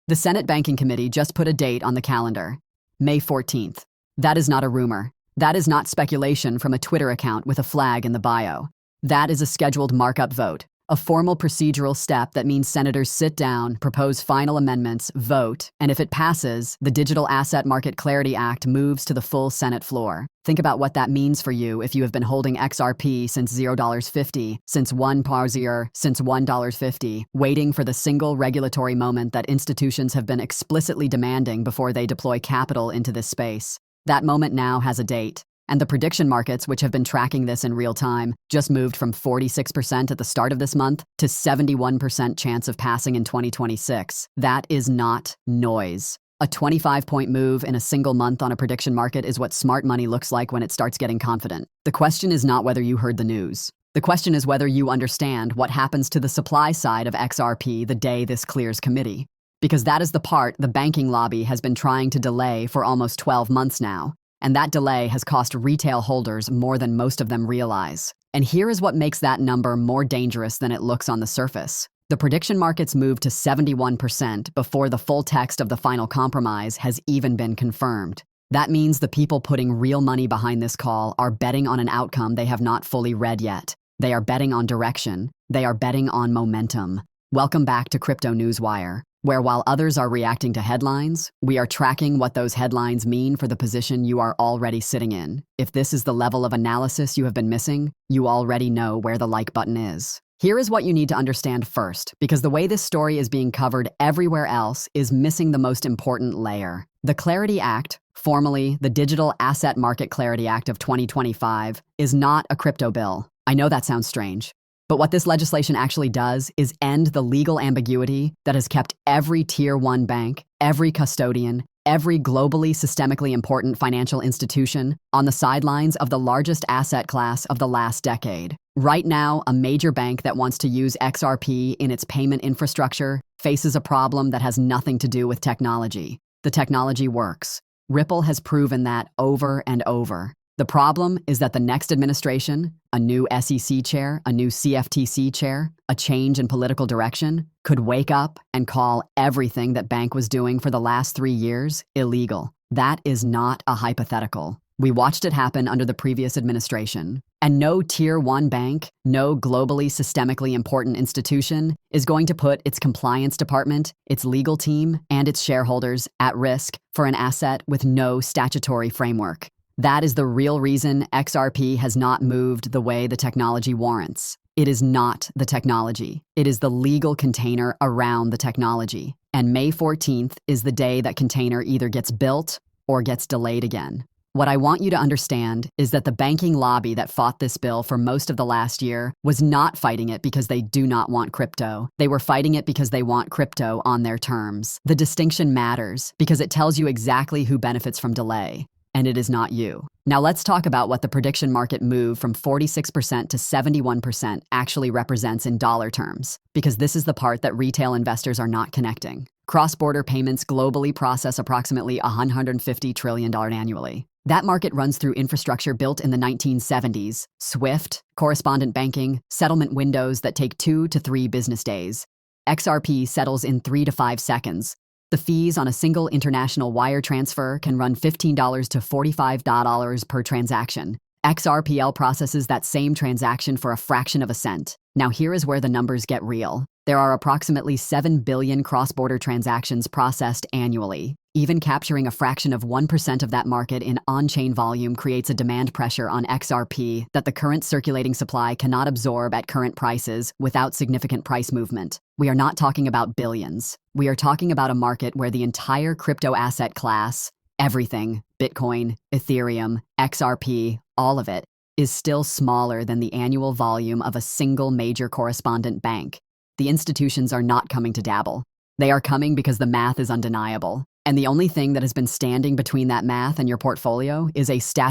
The Senate Banking Committee just put a date on the calendar, May 14th. That is not a rumor. That is not speculation from a Twitter account with a flag in the bio. That is a scheduled markup vote, a formal procedural step that means senators sit down, propose final amendments, vote, and if it passes, the Digital Asset Market Clarity Act moves to the full Senate floor. Think about what that means for you if you have been holding XRP since $0.50, since $1.50, waiting for the single regulatory moment that institutions have been explicitly demanding before they deploy capital into this space. That moment now has a date. And the prediction markets, which have been tracking this in real time, just moved from 46% at the start of this month to 71% chance of passing in 2026. That is not noise. A 25-point move in a single month on a prediction market is what smart money looks like when it starts getting confident. The question is not whether you heard the news. The question is whether you understand what happens to the supply side of XRP the day this clears committee. Because that is the part the banking lobby has been trying to delay for almost 12 months now. And that delay has cost retail holders more than most of them realize. And here is what makes that number more dangerous than it looks on the surface. The prediction markets moved to 71% before the full text of the final compromise has even been confirmed. That means the people putting real money behind this call are betting on an outcome they have not fully read yet. They are betting on direction. They are betting on momentum. Welcome back to Crypto Newswire, where while others are reacting to headlines, we are tracking what those headlines mean for the position you are already sitting in. If this is the level of analysis you have been missing, you already know where the like button is. Here is what you need to understand first, because the way this story is being covered everywhere else is missing the most important layer. The Clarity Act, formerly the Digital Asset Market Clarity Act of 2025, is not a crypto bill. I know that sounds strange. But what this legislation actually does is end the legal ambiguity that has kept every Tier 1 bank, every custodian, every globally systemically important financial institution on the sidelines of the largest asset class of the last decade. Right now, a major bank that wants to use XRP in its payment infrastructure faces a problem that has nothing to do with technology. The technology works. Ripple has proven that over and over. The problem is that the next administration, a new SEC chair, a new CFTC chair, a change in political direction, could wake up and call everything that bank was doing for the last 3 years illegal. That is not a hypothetical. We watched it happen under the previous administration. And no Tier 1 bank, no globally systemically important institution is going to put its compliance department, its legal team, and its shareholders at risk for an asset with no statutory framework. That is the real reason XRP has not moved the way the technology warrants. It is not the technology. It is the legal container around the technology. And May 14th is the day that container either gets built or gets delayed again. What I want you to understand is that the banking lobby that fought this bill for most of the last year was not fighting it because they do not want crypto. They were fighting it because they want crypto on their terms. The distinction matters because it tells you exactly who benefits from delay. And it is not you. Now let's talk about what the prediction market move from 46% to 71% actually represents in dollar terms, because this is the part that retail investors are not connecting. Cross-border payments globally process approximately $150 trillion annually. That market runs through infrastructure built in the 1970s, SWIFT, correspondent banking, settlement windows that take 2 to 3 business days. XRP settles in 3 to 5 seconds. The fees on a single international wire transfer can run $15 to $45 per transaction. XRPL processes that same transaction for a fraction of a cent. Now here is where the numbers get real. There are approximately 7 billion cross-border transactions processed annually. Even capturing a fraction of 1% of that market in on-chain volume creates a demand pressure on XRP that the current circulating supply cannot absorb at current prices without significant price movement. We are not talking about billions. We are talking about a market where the entire crypto asset class, everything, Bitcoin, Ethereum, XRP, all of it, is still smaller than the annual volume of a single major correspondent bank. The institutions are not coming to dabble. They are coming because the math is undeniable. And the only thing that has been standing between that math and your portfolio is a statute